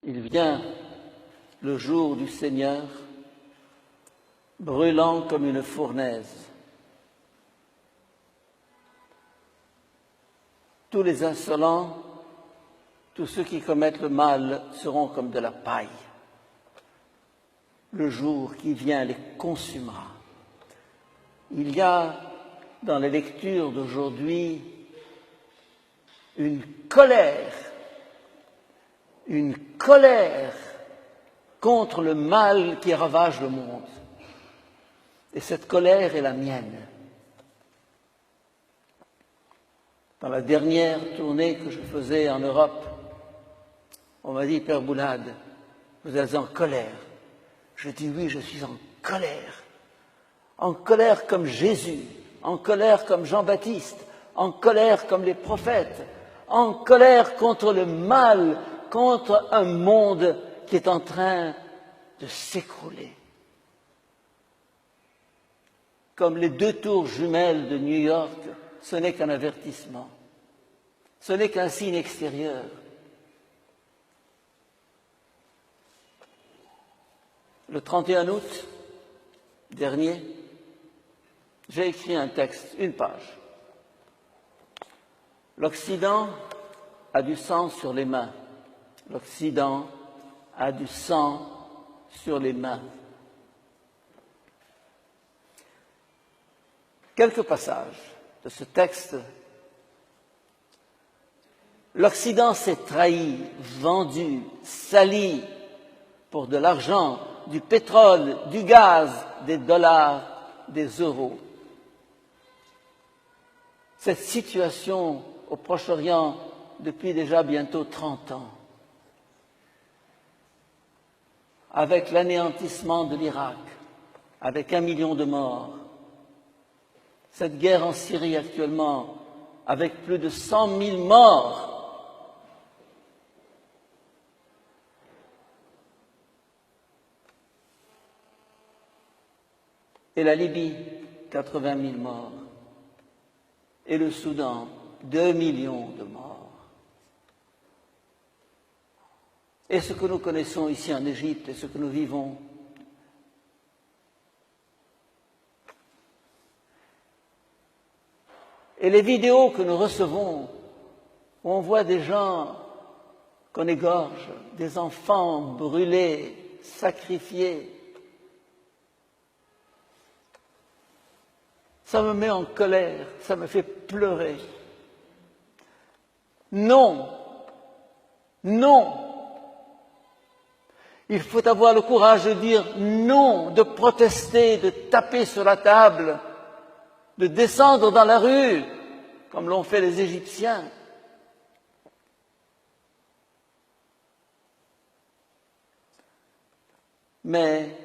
Il vient le jour du Seigneur, brûlant comme une fournaise. Tous les insolents, tous ceux qui commettent le mal seront comme de la paille. Le jour qui vient les consumera. Il y a dans les lectures d'aujourd'hui une colère contre le mal qui ravage le monde. Et cette colère est la mienne. Dans la dernière tournée que je faisais en Europe, on m'a dit, Père Boulade, vous êtes en colère. Je dis oui, je suis en colère. En colère comme Jésus, en colère comme Jean-Baptiste, en colère comme les prophètes, en colère contre le mal, contre un monde qui est en train de s'écrouler. Comme les 2 tours jumelles de New York, ce n'est qu'un avertissement, ce n'est qu'un signe extérieur. Le 31 août dernier, j'ai écrit un texte, une page. L'Occident a du sang sur les mains. L'Occident a du sang sur les mains. Quelques passages de ce texte. L'Occident s'est trahi, vendu, sali pour de l'argent, du pétrole, du gaz, des dollars, des euros. Cette situation au Proche-Orient depuis déjà bientôt 30 ans, avec l'anéantissement de l'Irak, avec 1 million de morts, cette guerre en Syrie actuellement, avec plus de 100 000 morts, et la Libye, 80 000 morts, et le Soudan, 2 millions de morts. Et ce que nous connaissons ici en Égypte et ce que nous vivons, et les vidéos que nous recevons, où on voit des gens qu'on égorge, des enfants brûlés, sacrifiés, ça me met en colère, ça me fait pleurer. Non, non. Il faut avoir le courage de dire non, de protester, de taper sur la table, de descendre dans la rue, comme l'ont fait les Égyptiens. Mais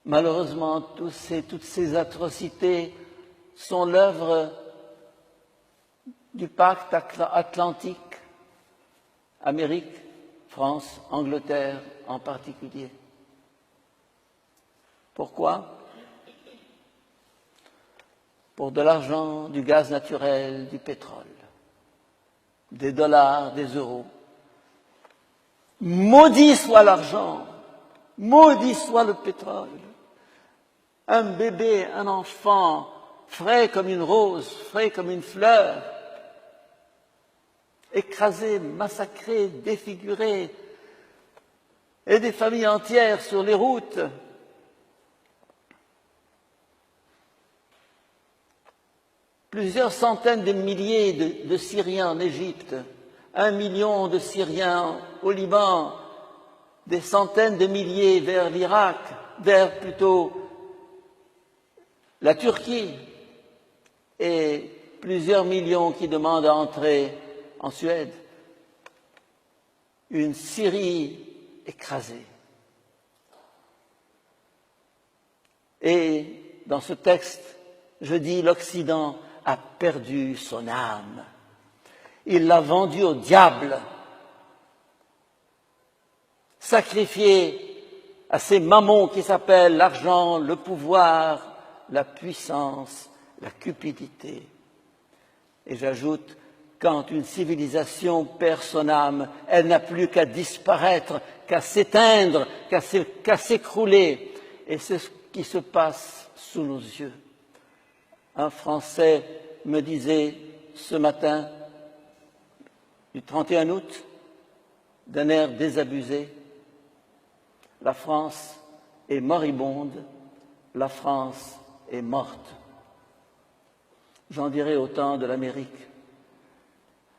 malheureusement, toutes ces atrocités sont l'œuvre du pacte atlantique, Amérique, France, Angleterre en particulier. Pourquoi? Pour de l'argent, du gaz naturel, du pétrole, des dollars, des euros. Maudit soit l'argent, maudit soit le pétrole. Un bébé, un enfant, frais comme une rose, frais comme une fleur, écrasé, massacré, défiguré, et des familles entières sur les routes. Plusieurs centaines de milliers de Syriens en Égypte, 1 million de Syriens au Liban, des centaines de milliers vers l'Irak, vers plutôt la Turquie, et plusieurs millions qui demandent à entrer en Suède. Une Syrie écrasée. Et dans ce texte, je dis l'Occident a perdu son âme. Il l'a vendue au diable, sacrifié à ces mammons qui s'appellent l'argent, le pouvoir, la puissance, la cupidité. Et j'ajoute Quand une civilisation perd son âme, elle n'a plus qu'à disparaître, qu'à s'éteindre, qu'à s'écrouler. Et c'est ce qui se passe sous nos yeux. Un Français me disait ce matin, du 31 août, d'un air désabusé, la France est moribonde, la France est morte. J'en dirai autant de l'Amérique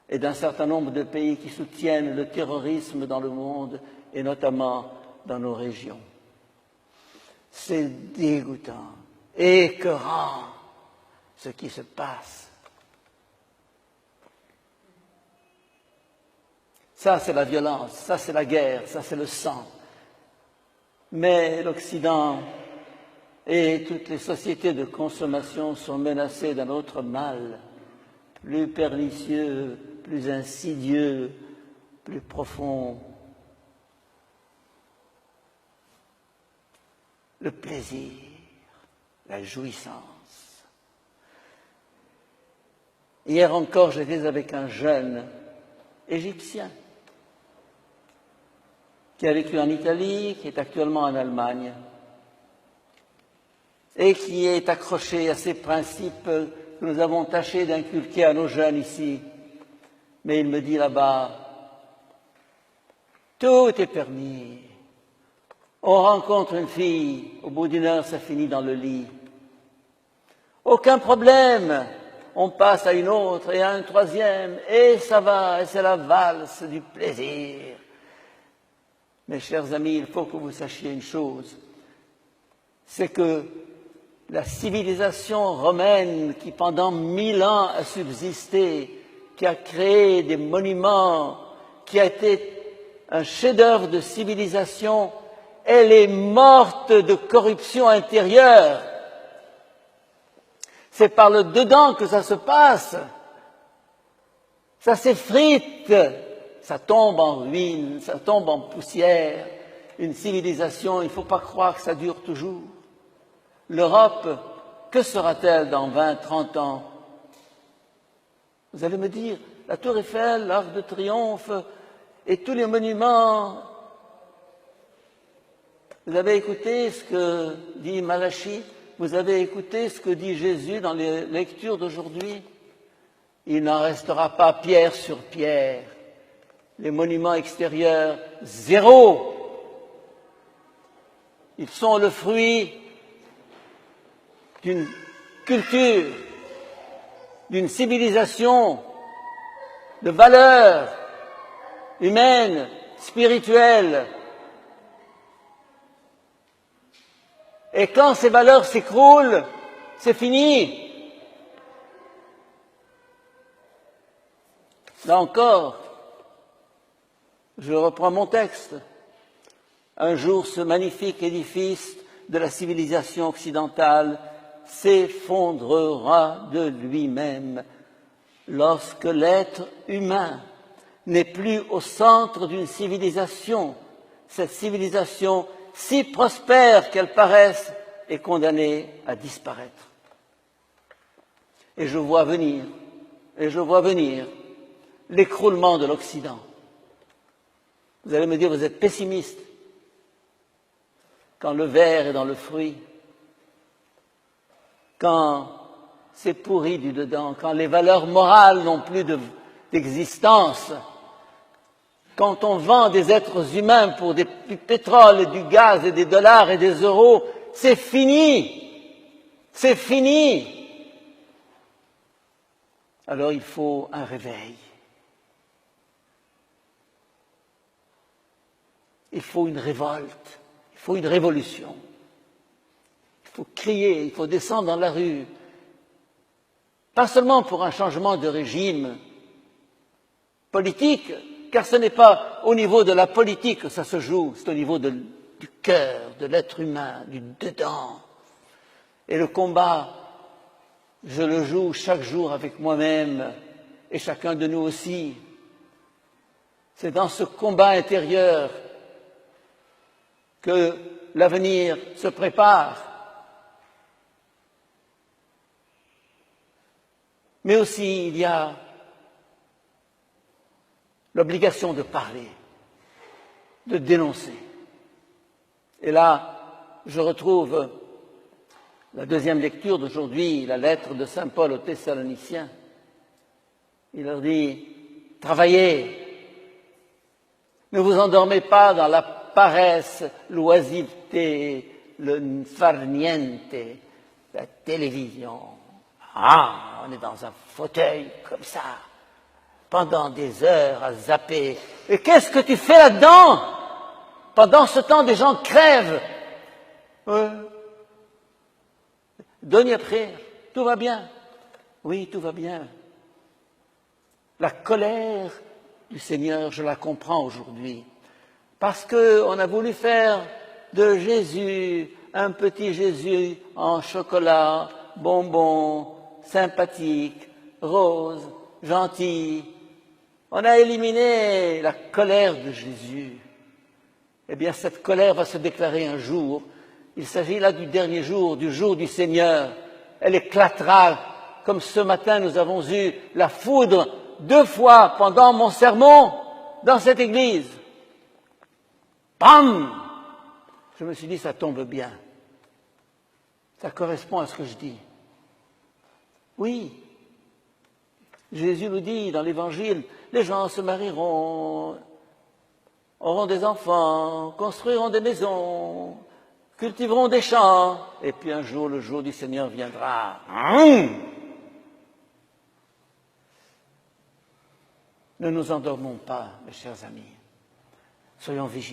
et d'un certain nombre de pays qui soutiennent le terrorisme dans le monde et notamment dans nos régions. C'est dégoûtant, écœurant ce qui se passe. Ça, c'est la violence, ça, c'est la guerre, ça, c'est le sang. Mais l'Occident et toutes les sociétés de consommation sont menacées d'un autre mal, plus pernicieux, plus insidieux, plus profond. Le plaisir, la jouissance. Hier encore, j'étais avec un jeune Égyptien qui a vécu en Italie, qui est actuellement en Allemagne et qui est accroché à ces principes que nous avons tâché d'inculquer à nos jeunes ici. Mais il me dit là-bas, tout est permis. On rencontre une fille, au bout d'une heure, ça finit dans le lit. Aucun problème. On passe à une autre et à un troisième, et ça va, et c'est la valse du plaisir. Mes chers amis, il faut que vous sachiez une chose, c'est que la civilisation romaine qui pendant 1000 ans a subsisté, qui a créé des monuments, qui a été un chef-d'œuvre de civilisation, elle est morte de corruption intérieure. C'est par le dedans que ça se passe. Ça s'effrite, ça tombe en ruine, ça tombe en poussière. Une civilisation, il ne faut pas croire que ça dure toujours. L'Europe, que sera-t-elle dans 20, 30 ans? Vous allez me dire, la Tour Eiffel, l'Arc de Triomphe et tous les monuments. Vous avez écouté ce que dit Malachie? Vous avez écouté ce que dit Jésus dans les lectures d'aujourd'hui? Il n'en restera pas pierre sur pierre. Les monuments extérieurs, zéro. Ils sont le fruit d'une culture, d'une civilisation, de valeurs humaines, spirituelles. Et quand ces valeurs s'écroulent, c'est fini. Là encore, je reprends mon texte. Un jour, ce magnifique édifice de la civilisation occidentale s'effondrera de lui-même lorsque l'être humain n'est plus au centre d'une civilisation. Cette civilisation, si prospère qu'elle paraisse, est condamnée à disparaître. Et je vois venir l'écroulement de l'Occident. Vous allez me dire, vous êtes pessimiste. Quand le ver est dans le fruit, quand c'est pourri du dedans, quand les valeurs morales n'ont plus d'existence, quand on vend des êtres humains pour du pétrole et du gaz et des dollars et des euros, c'est fini. C'est fini. Alors il faut un réveil. Il faut une révolte. Il faut une révolution. Il faut crier, il faut descendre dans la rue. Pas seulement pour un changement de régime politique, car ce n'est pas au niveau de la politique que ça se joue, c'est au niveau du cœur, de l'être humain, du dedans. Et le combat, je le joue chaque jour avec moi-même et chacun de nous aussi. C'est dans ce combat intérieur que l'avenir se prépare. Mais aussi, il y a l'obligation de parler, de dénoncer. Et là, je retrouve la deuxième lecture d'aujourd'hui, la lettre de saint Paul aux Thessaloniciens. Il leur dit, travaillez, ne vous endormez pas dans la paresse, l'oisiveté, le farniente, la télévision. Ah, on est dans un fauteuil comme ça, pendant des heures à zapper. Et qu'est-ce que tu fais là-dedans? Pendant ce temps, des gens crèvent. Donnez prière, tout va bien. Oui, tout va bien. La colère du Seigneur, je la comprends aujourd'hui. Parce qu'on a voulu faire de Jésus un petit Jésus en chocolat, bonbon, sympathique, rose, gentil. On a éliminé la colère de Jésus. Eh bien, cette colère va se déclarer un jour. Il s'agit là du dernier jour, du jour du Seigneur. Elle éclatera, comme ce matin nous avons eu la foudre 2 fois pendant mon sermon dans cette église. Bam! Je me suis dit, ça tombe bien. Ça correspond à ce que je dis. Oui, Jésus nous dit dans l'Évangile, les gens se marieront, auront des enfants, construiront des maisons, cultiveront des champs, et puis un jour, le jour du Seigneur viendra. Ne nous endormons pas, mes chers amis. Soyons vigilants.